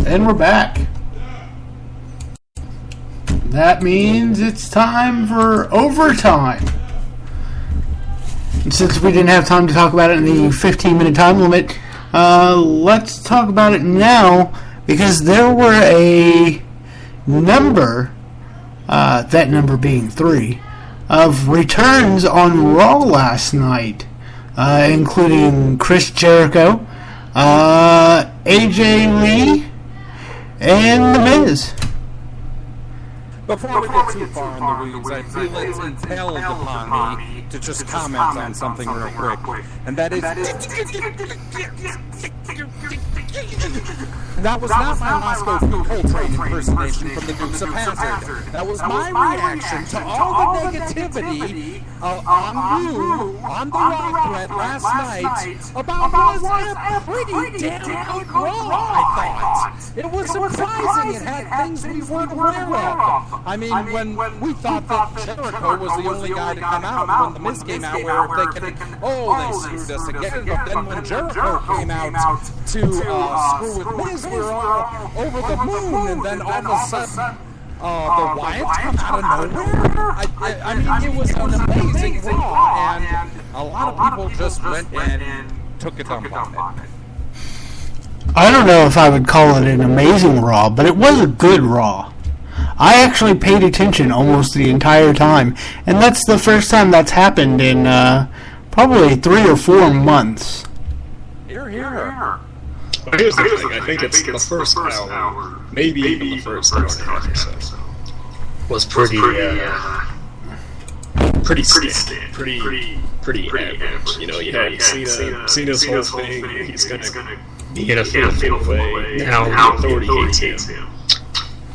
And we're back. That means it's time for overtime. And since we didn't have time to talk about it in the 15-minute time limit, let's talk about it now, because there were a number, that number being 3, of returns on Raw last night, including Chris Jericho, AJ Lee, and The Miz. Before we get too far in the weeds, I feel it's impelled upon me to just comment on something real quick, and that is... That was not my Moscow Coltrane impersonation from the Dukes of Hazzard. That was my reaction to all the negativity on you, on the Raw thread last night, about was a pretty damn good Raw, I thought. It was surprising. It had things we weren't aware of. I mean, when we thought that Jericho was the only guy to come out, when The Miz came out, we were thinking, oh, they screwed us again. But then when Jericho came out to screw with Miz, we were all over the moon, and then all of a sudden, the Wyatts come out of nowhere. I mean, it was an amazing Raw, and a lot of people just went and took a dump on it. I don't know if I would call it an amazing Raw, but it was a good Raw. I actually paid attention almost the entire time, and that's the first time that's happened in probably 3 or 4 months. Hear, hear. Well, here's the thing, I think it's the first hour, maybe even the first hour and a half or so, was pretty standard, pretty average. You know, you had Cena's whole thing, he's gonna be in a fatal way, now the Authority hates him.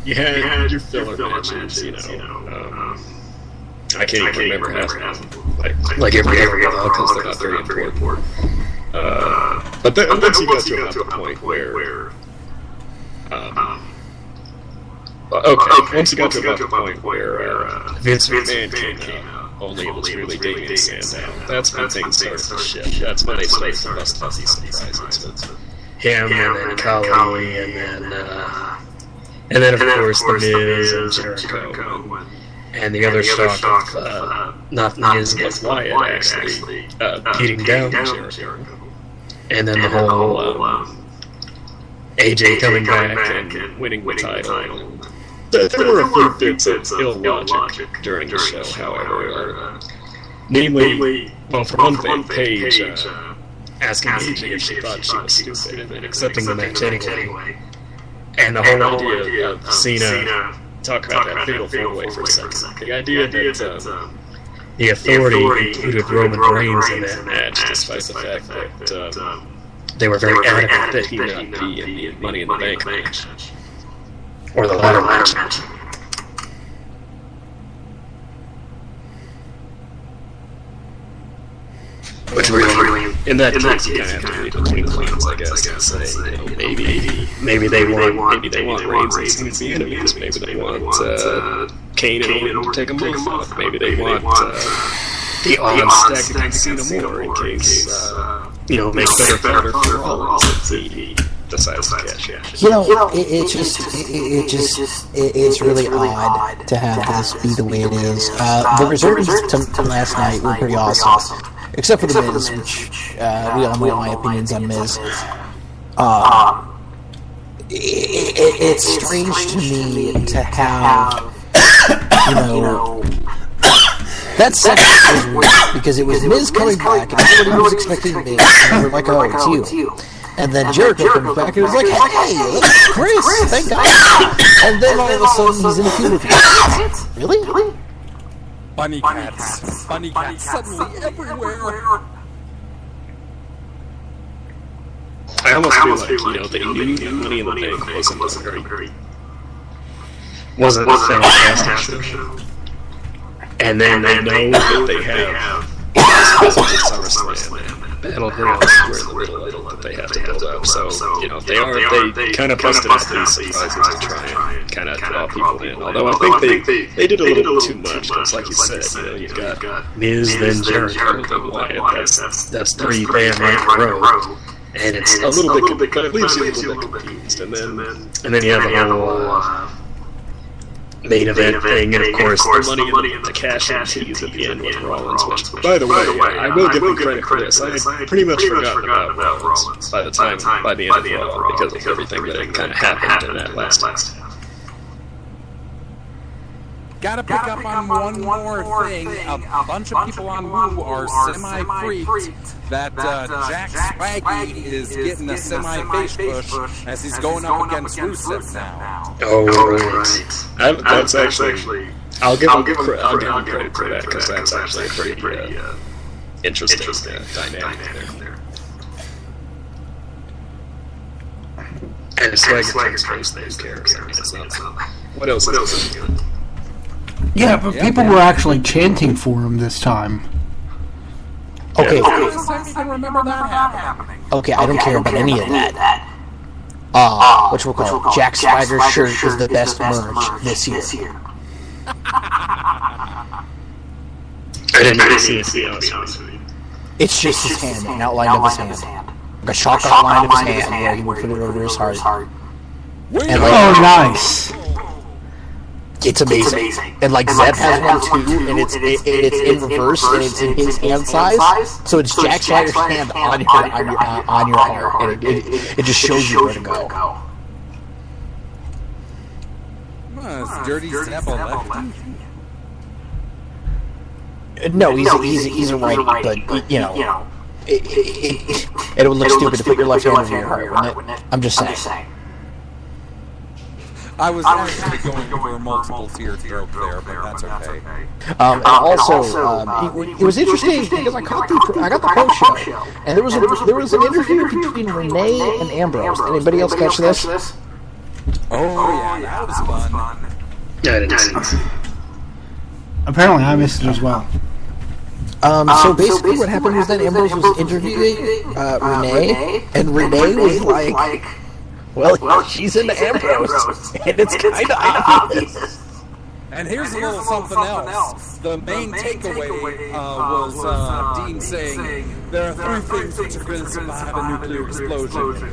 You had your filler matches, you know, I can't even remember half of them, like every other because they're not very important. But then once you got to about the point where, once you got to about the point where Vince McMahon came out, only it was really Damien Sandow, that's when things started to shift. That's when they started to bust out these surprises with him, and then Khali, and then of course The Miz and Jericho, and the other shock of not Miz but Wyatt actually beating down Jericho. And then the whole AJ coming back and winning the title. There were a few bits of illogic during the show, however. Namely, well, for one thing, Paige asking AJ if she thought she was stupid and then accepting the match anyway. And the whole idea of Cena, talk about that fatal 4-way for a second. The idea that the Authority included Roman Reigns in that match, despite the fact that they were very adamant that he not be in the Money in the Bank match. Or the ladder match. Which really, in that case, you kind of have to read between the lines, I guess, and say, you know, maybe they want Reigns and Cena to be enemies, maybe they want Kane and Orton to take them both off, maybe they want the odds stacked against Cena more in case, you know, make it better for Rollins if he decides to cash in. You know, it's really odd to have this be the way it is. The reserves to last night were pretty awesome. Except for The Miz, which we all know my opinions on Miz. It's strange to me to have, you know, that segment was weird because it was Miz coming back and everybody was expecting Miz, and they were like, oh, it's you. And then Jericho comes back and was like, hey, that's Chris, thank God. And then all of a sudden he's in a feud with you. Really? Bunny cats suddenly everywhere. I almost feel like, you know, they knew Money in the Bank wasn't a fantastic show. And then they know that they have SummerSlam, Battleground square in the middle that they have to build up. So, you know, they kind of busted out these surprises to try and kind of draw people in. Although I think they did a little too much, because like you said, you know, you've got Miz, then Jericho, then Wyatt. That's 3 bad nights in a row. and it's a little bit, but it leaves you a little bit confused. And then you have the whole main event thing, and of course the money and the cash in tease at the end with Rollins. Which, by the way, I will give him credit for this. I had pretty much forgotten about Rollins by the end of Raw because of everything that kind of happened in that last half. Gotta pick up on one more thing. A bunch of people on Woo are semi-freaked that Jack Swaggy is getting a semi-face push as he's going up against Rusev now. Oh, right. That's actually... I'll give him credit for that, because that's actually a pretty interesting dynamic there. And Swaggy turns those characters. What else is he doing? Yeah, but people were actually chanting for him this time. Okay. Remember that happening. Okay, I don't care about any of that. Which we'll call Jack Swagger's shirt is the best merch this year. I didn't even see it, to be honest with you. It's just his hand, an outline of his hand. Like a chalk outline of his hand where he would put it over his heart. And Oh, nice. It's amazing. And like Zeb has one too, and it's in reverse, and it's in his hand size. So it's Jack Swagger's hand on your heart, and it just shows you where to go. It's Dirty Zeb a lefty? No, he's a righty, but you know, it would look stupid to put your left hand over your heart, wouldn't it? I'm just saying. I was actually going for a multiple tier joke there, but that's okay. And also, it was interesting because I got the post show, and there was an interview between Renee and Ambrose. Anybody else catch this? Oh yeah, that was fun. Yeah, I didn't see it. Apparently, I missed it as well. So basically, what happened was that Ambrose was interviewing Renee, and Renee was like, well, she's into Ambrose, and it's kind of obvious. And here's a little something else. The main takeaway was Dean saying, there are three things which are going to survive a nuclear explosion.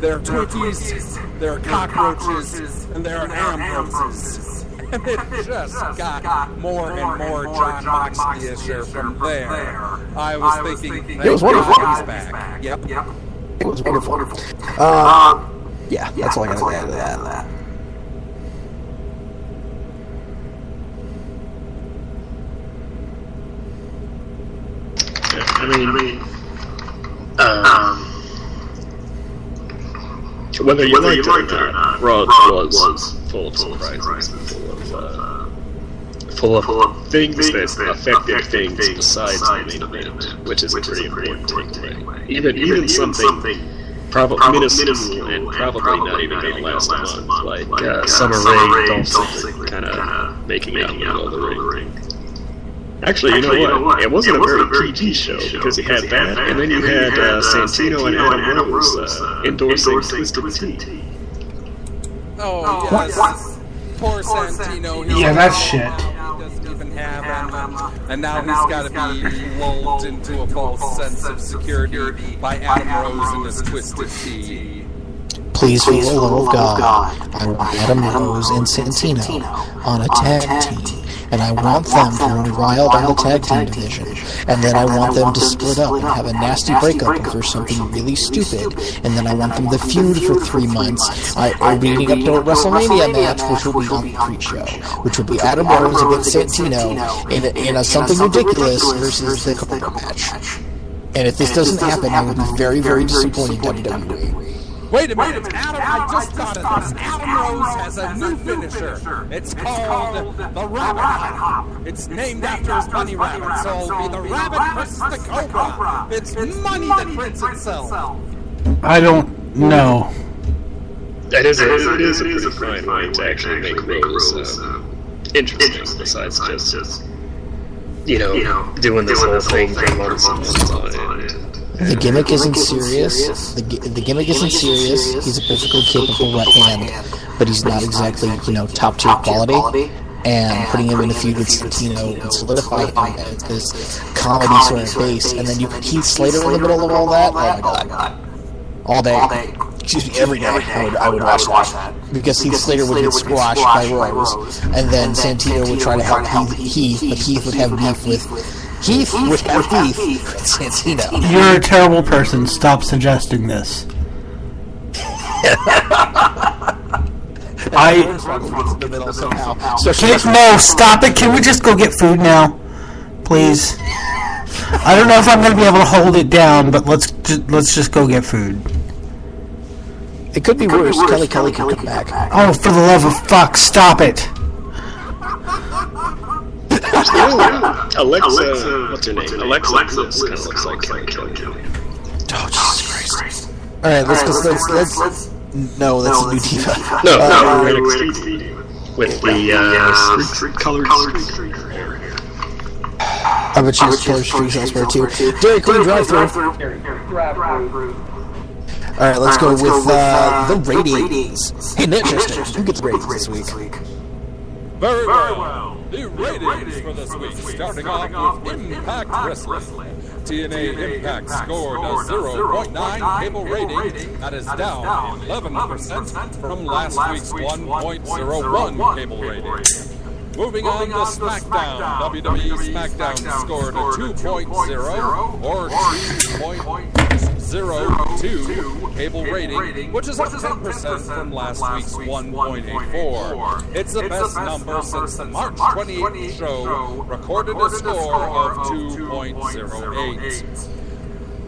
There are Twinkies, there are cockroaches, and there are Ambroses. And it just got more and more John Moxley-ish from there. I was thinking, it was wonderful. He's back. Yep. It was wonderful. Yeah, that's all I got to add to that. I mean, whether you liked it or not, Raw was full of surprises and full of things that affected things besides the main event, which is a pretty important takeaway. Even something probably minuscule and probably not even going to last a month, like Summer Rae Dolph Ziggler kind of making out in the middle of the ring. Actually, you know what? It wasn't a very PG show because you had that, and then you had Santino and Adam Rose endorsing Twisted Tea. Oh, yes. Poor Santino. Yeah, that's shit. He doesn't even have them. And now he's got to be lulled into a false sense of security by Adam Rose and his Twisted Tea. Please, for the love of God, I want Adam Rose and Santino on a tag team. And I want them to run wild on the tag team division. And then I want them to split up and have a nasty breakup over something really stupid. And then I want them to feud for 3 months. I'm leading up to a WrestleMania match, which will be on the pre-show. Which will be Adam Rose against Santino in something ridiculous versus the Cobra match. And if this doesn't happen, I will be very, very disappointed in WWE. Wait a minute, Adam, I just thought of this. Adam Rose has a new finisher. It's called the Rabbit Hop. It's named after his bunny rabbit, so it'll be the rabbit versus the cobra. It's money that prints itself. I don't know. It is a pretty fine way to actually make Rose interesting, besides just, doing this whole thing for months and months on end. The gimmick isn't serious. The gimmick isn't serious. He's a perfectly capable right hand, but he's not exactly, top tier quality. And putting him in a feud with Santino and solidifying him as this comedy sort of base, and then you put Heath Slater in the middle of all that. Oh my God! all day. Excuse me, every day. I would watch that because Heath Slater would get squashed by Rose, and then Santino would try to help Heath, but Heath would have beef with Santino. You're a terrible person. Stop suggesting this. No, stop it. Can we just go get food now, please? I don't know if I'm going to be able to hold it down, but let's just go get food. It could be worse. Kelly could come back. Oh, for the love of fuck, stop it. Alexa, what's her name? Alexa kind of looks like Kelly. Oh, Jesus Christ. Alright, let's no, that's a new diva. No, NXT with the colored streak hair. I bet she has colored streaks elsewhere too. Dairy Queen drive-thru. Alright, let's go with the ratings. Hey, Manchester, who gets ratings this week? Very well. The ratings for this week, starting off with Impact Wrestling. TNA Impact scored a 0.9 cable rating. That is down 11% from last week's 1.01 cable rating. Moving on to SmackDown. WWE SmackDown scored a 2.0 or 2.02 cable rating, which is up 10% from last week's 1.84. It's the best number since the March 28th show recorded a score of 2.08.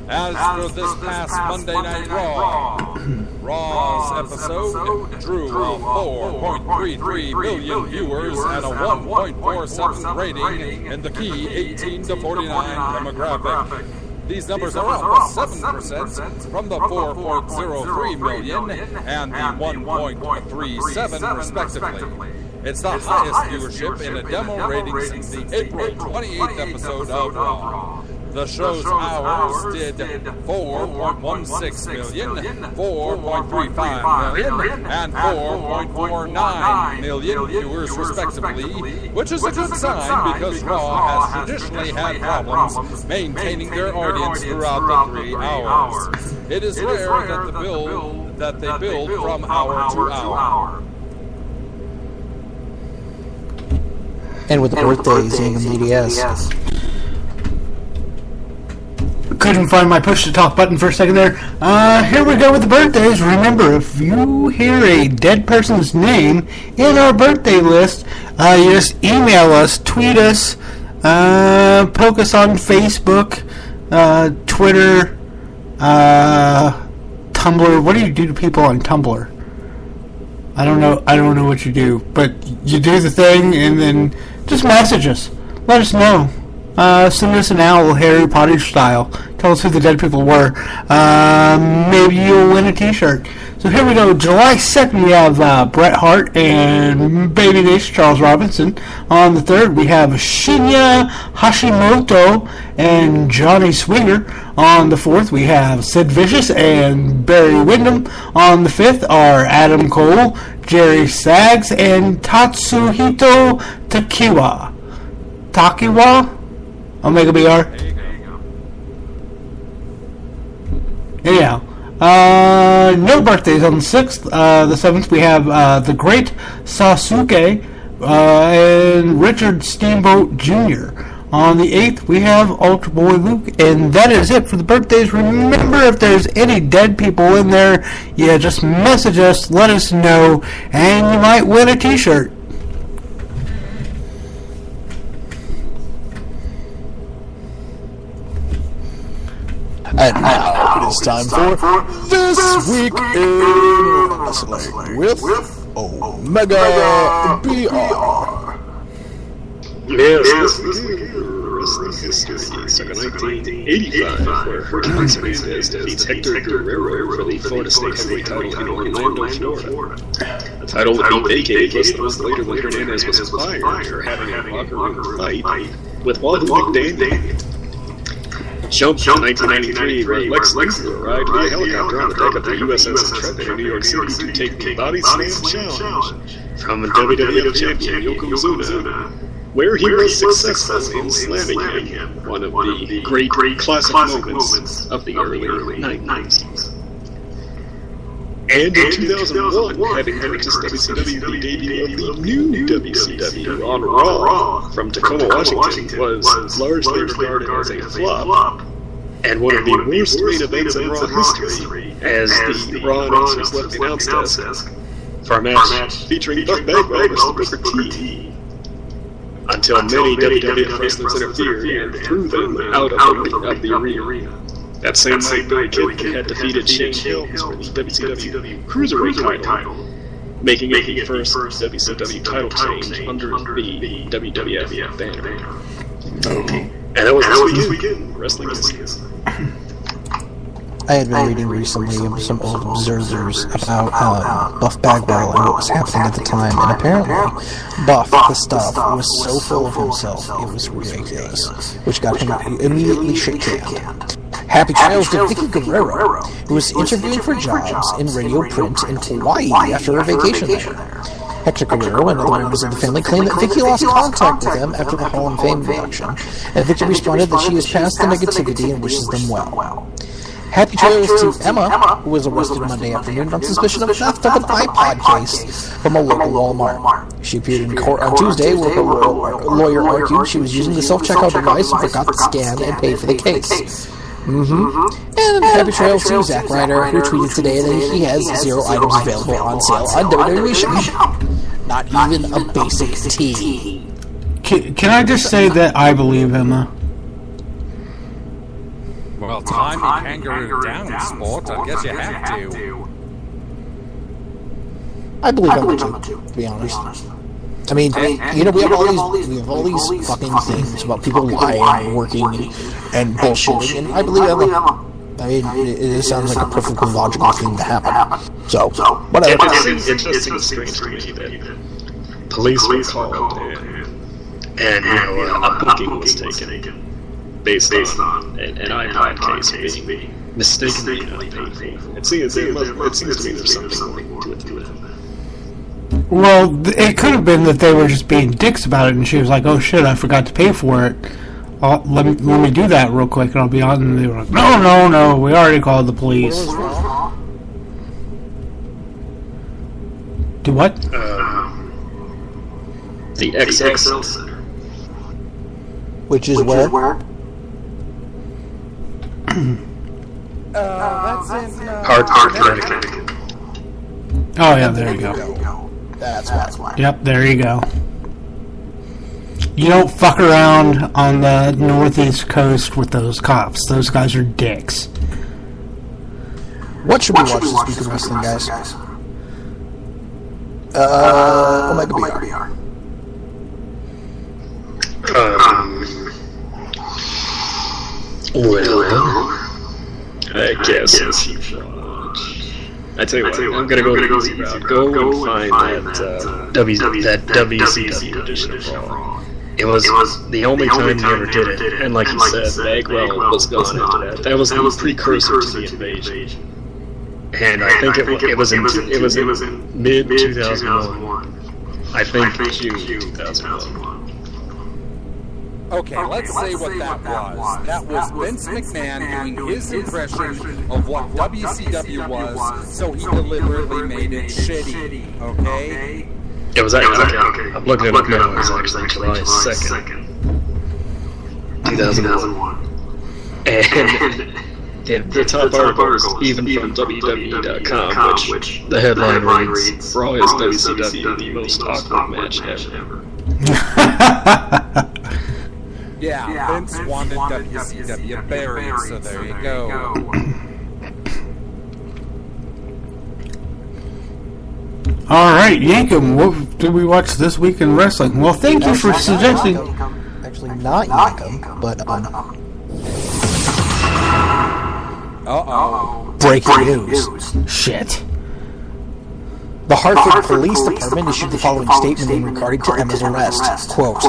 As for this past Monday Night Raw, Raw's episode drew a 4.33 million viewers and a 1.47 rating in the key 18 to 49 demographic. These numbers are up 7% from the 4.03 million and the 1.37 respectively. It's the highest viewership in a demo rating since the April 28th episode of Raw. The show's hours did 4.16 million, 4.35 million, and 4.49 million viewers respectively, which is a good sign because Raw has traditionally had problems maintaining their audience throughout the 3 hours. It is rare that they build from hour to hour. And with the birthdays in the DDS. Couldn't find my push-to-talk button for a second there. Here we go with the birthdays. Remember, if you hear a dead person's name in our birthday list, you just email us, tweet us, poke us on Facebook, Twitter, Tumblr. What do you do to people on Tumblr? I don't know what you do, but you do the thing and then just message us. Let us know. Send us an owl, Harry Potter style. Tell us who the dead people were. Maybe you'll win a t-shirt. So here we go. July 2nd, we have Bret Hart and Babyface Charles Robinson. On the 3rd, we have Shinya Hashimoto and Johnny Swinger. On the 4th, we have Sid Vicious and Barry Windham. On the 5th are Adam Cole, Jerry Saggs, and Tatsuhito Takiwa? Omega BR? Anyhow, no birthdays on the 6th. The 7th, we have the great Sasuke and Richard Steamboat Jr. On the 8th, we have Ultra Boy Luke. And that is it for the birthdays. Remember, if there's any dead people in there, yeah, just message us, let us know, and you might win a t-shirt. And now it is time for This Week in Wrestling with Omega BR. Yes, this week in wrestling history. Circa 1985, where Hercules Hernandez defeats Hector Guerrero for the Florida State Heavyweight title in Orlando, Florida. The title would be vacated less than a month later when Hernandez was fired for having a locker room fight with Wahoo McDaniel. Jump to 1993, where Lex Luger arrived via helicopter on the deck of the USS Intrepid in New York City to take the Body Slam Challenge from WWF champion Yokozuna, where he was successful in slamming him, one of the great classic moments of the early 90s. And in 2001, having purchased WCW, the debut of the new WCW on Raw from Tacoma, Washington, was largely regarded as a flop, and one of the worst main events in Raw history, as the Raw announcers left the announce desk for a match featuring Buck Bagwell versus Booker T. Until many WWE wrestlers interfered and threw them out of the arena. That same night, Billy Kidman had defeated Shane Helms for the WCW Cruiserweight title, making it the first WCW title change under the WWF banner. And that was this weekend, Wrestling News. I had been reading recently of some old observers about Buff Bagwell and what was happening at the time, and apparently Buff, the stuff, was so full of himself, it was ridiculous, which got him immediately shit-canned. Happy trails to Vicky Guerrero, who was interviewing for jobs in radio print in Hawaii after a vacation there. Hector Guerrero and other members of the family claim that Vicky lost contact with them after the Hall of Fame induction, and Vicky responded that she has passed the negativity and wishes them well. Happy trails to Emma, who was arrested Monday afternoon on suspicion of theft of an iPod case from a local Walmart. She appeared in court on Tuesday where her lawyer argued she was using the self-checkout device and forgot to scan and pay for the case. And happy trails to Zack Ryder, who tweeted today that he has 0 items available on sale on WWE Shop. Not even a basic tee. Can I just say that I believe Emma? Well, time and kangaroo down, sport. I guess you have to. I believe Emma too, to be honest. I mean, you know, we have all these fucking things about people lying and working and bullshitting, and I believe Emma. I mean, it sounds like a perfectly logical thing to happen. So whatever. It just seems strange to me that police were called and a booking was taken based on an iPod case being mistakenly paid for. It seems to me there's something more to it. Well, it could have been that they were just being dicks about it, and she was like, "Oh shit, I forgot to pay for it. Let me do that real quick, and I'll be on." And they were like, "No, we already called the police." Do what? The XXL Center, which is where? That's in Hartford, Connecticut. Oh yeah, there you go. That's why. Yep, there you go. You don't fuck around on the northeast coast with those cops. Those guys are dicks. What should we watch this week in wrestling, guys? Omega BR. Well, I guess you should. I tell you what, I'm gonna go the easy route. Go and find that WCW edition of Raw. It was the only time he ever did it, and like you said, Bagwell was going into that. That was the precursor to the invasion, and I think it was in mid 2001. I think June 2001. Okay, let's say what that was. That was Vince McMahon doing his impression of what WCW was, so he deliberately made it shitty, okay? It was actually, I'm looking it up now, it was actually July 2nd, 2001. And the top articles, even from WWE.com, which the headline reads, Raw is WCW, the most awkward match ever. Yeah, Vince wanted WCW buried, so there you go. Alright, Yankum, what did we watch this week in wrestling? Well, thank you for suggesting. Actually, not Yankum, but breaking news. Shit. The Hartford Police Department issued the following statement in regarding to Emma's arrest. Quote,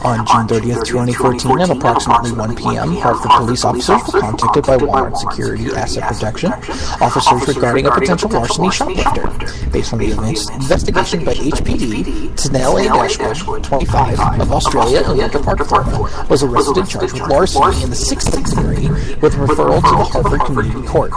on June 30th, 2014, at approximately 1 p.m., Hartford police officers were contacted by Walmart Security Asset Protection officers regarding a potential larceny shoplifter. Based on the investigation by HPD, Tanel A. Dashwood, 25, of Australia in Lincoln Park, Florida, was arrested and charged with larceny in the 6th degree with referral to the Hartford Community Court.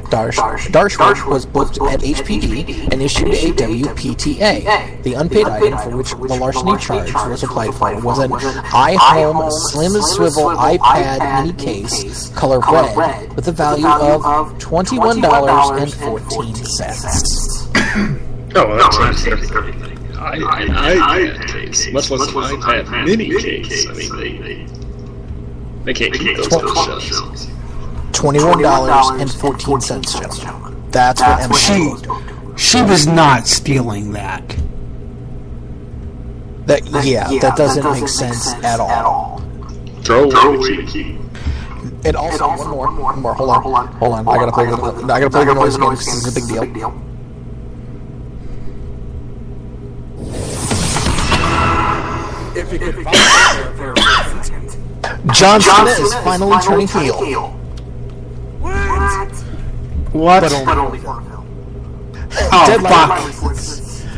Dashwood was booked at HPD and issued a WPTA. The unpaid item for which the larceny charge was applied for was an iHome Slim Swivel iPad mini case, color red, with a value of $21.14. Oh, well, that changed everything. An iPad case, much less an iPad mini case. I mean, they can't keep those on the shelves. $21.14, gentlemen. That's what Emma said. She was not stealing that. That doesn't make sense at all. Throw away the key. And also, one more. Hold on. I gotta play the noise again because this is a big deal. If you could find it, John Cena is finally turning heel. What? But only for a film. Oh, Deadline fuck.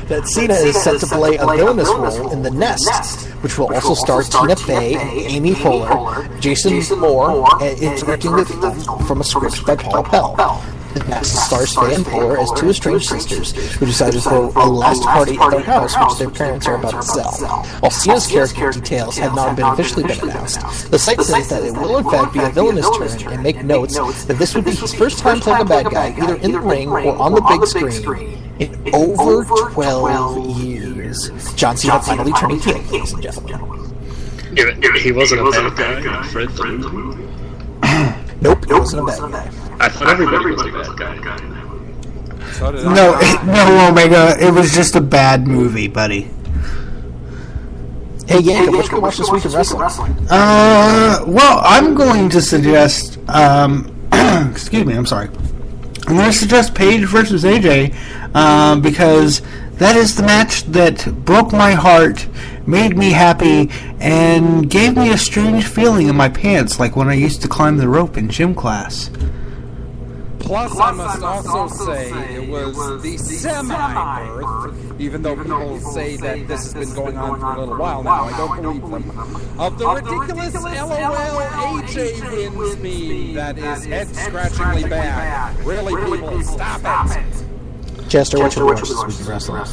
that Cena is set to play a villainous role in The Nest, which will also star Tina Fey and Amy Poehler, Jason Moore, directing the film from a script by Paul Pell. The Nest stars Fey and Poehler as two estranged sisters who decide to throw a last party at their house, which their parents are about to sell. While Cena's character details have not officially been announced, the site says that it will in fact be a villainous turn and make notes that this would be his first time playing a bad guy, either in the ring or on the big screen, in over 12 years. John Cena finally turning heel, ladies and gentlemen. He wasn't a bad guy in Fred the movie. Nope, he wasn't a bad guy. I thought everybody was a bad guy. so did No, Omega. It was just a bad movie, buddy. Hey, Yank, what should we watch this week in wrestling? Well, I'm going to suggest. Excuse me. I'm sorry. I'm going to suggest Paige versus AJ because that is the match that broke my heart, made me happy, and gave me a strange feeling in my pants, like when I used to climb the rope in gym class. Plus, I must also say it was the semi-birth, even though people say that this has been going on for a little while now, I don't believe them, of the ridiculous LOL AJ wins meme that is head-scratchingly bad. Really, people, stop it. Chester, what should we watch this week in wrestling?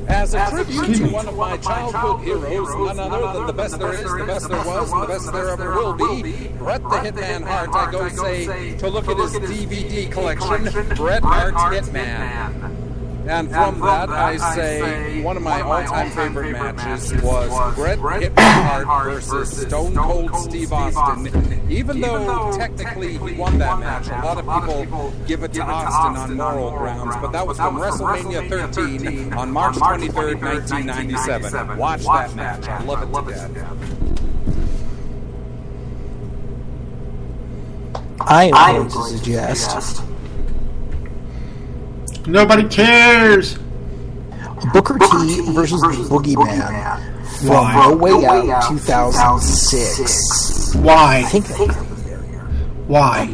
As a tribute to one of my childhood heroes, none other than the best there is, the best there was, and the best there ever will be, Bret the Hitman Hart, I go say, to look at his DVD collection, Bret Hart's Hitman. And from that, I say, one of my all-time favorite matches was Bret Hitman Hart versus Stone Cold Steve Austin. Even though technically he won that match, a lot of people give it to Austin on moral grounds, but that was from WrestleMania 13 on March 23rd, 1997. Watch that match. I love it to death. I am going to suggest Nobody cares. Booker T versus the Boogeyman from No Way Out 2006. Why? I think that Why?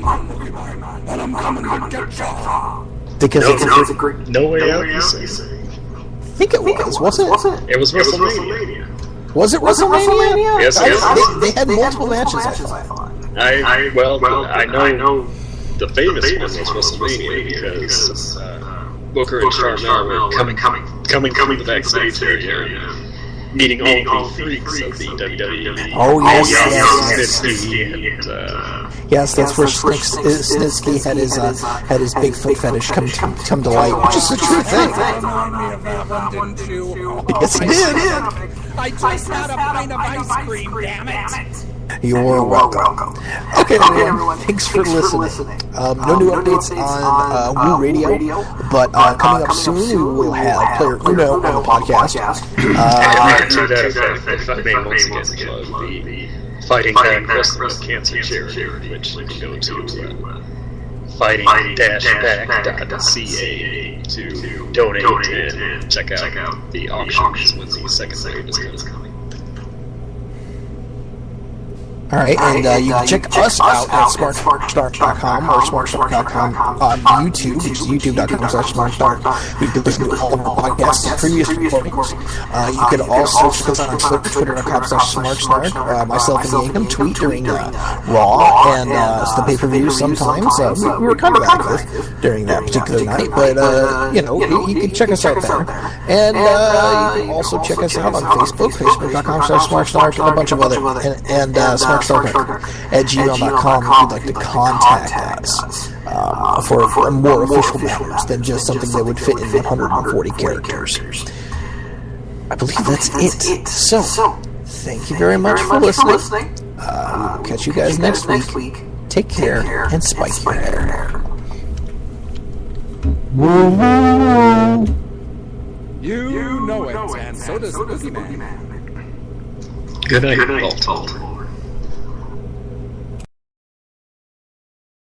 And I'm coming to get ya. because it's a great. No Way Out, you say? I think it was, wasn't it? It was WrestleMania. Was it WrestleMania? Yes, it was. They had multiple matches, I thought. I know the famous one was WrestleMania because Booker and Charmel were coming to the backstage area, meeting all the freaks of the WWE. Oh, yes. Yes, Yes, that's where Snitsky had his Bigfoot fetish come to light, which is a true thing. Remind me of that one, didn't you? Yes, he did. I just had a pint of ice cream, damn it. You're welcome. Okay, everyone. Thanks for listening. No new updates on Woo Radio, but coming up soon we will have Player Uno on the podcast. if I may once again plug the Fighting Back Wrestling Cancer Charity, which you can go to fighting-back.ca to donate and check out the auctions when the secondary discount is coming. Alright, and you can check us out at smartstark.com or smartstark.com on YouTube, which is youtube.com/smartstark. You can listen to all of our podcasts and previous recordings. You can also check us out on Twitter, twitter.com/smartstark. Myself and Yankum tweet during Raw and the pay-per-views sometimes. We were kind of active during that particular night, but, you can check us out there. And you can also check us out on Facebook, facebook.com/smartstark, and a bunch of other, and smartstark at gmail.com if you'd like to contact us for more official matters than just something that would fit in 140 characters. I believe that's it. So, thank you very much for listening. We'll catch you guys next week. Take care and spike your hair. You know it, and so does Boogeyman. Good night, Vault.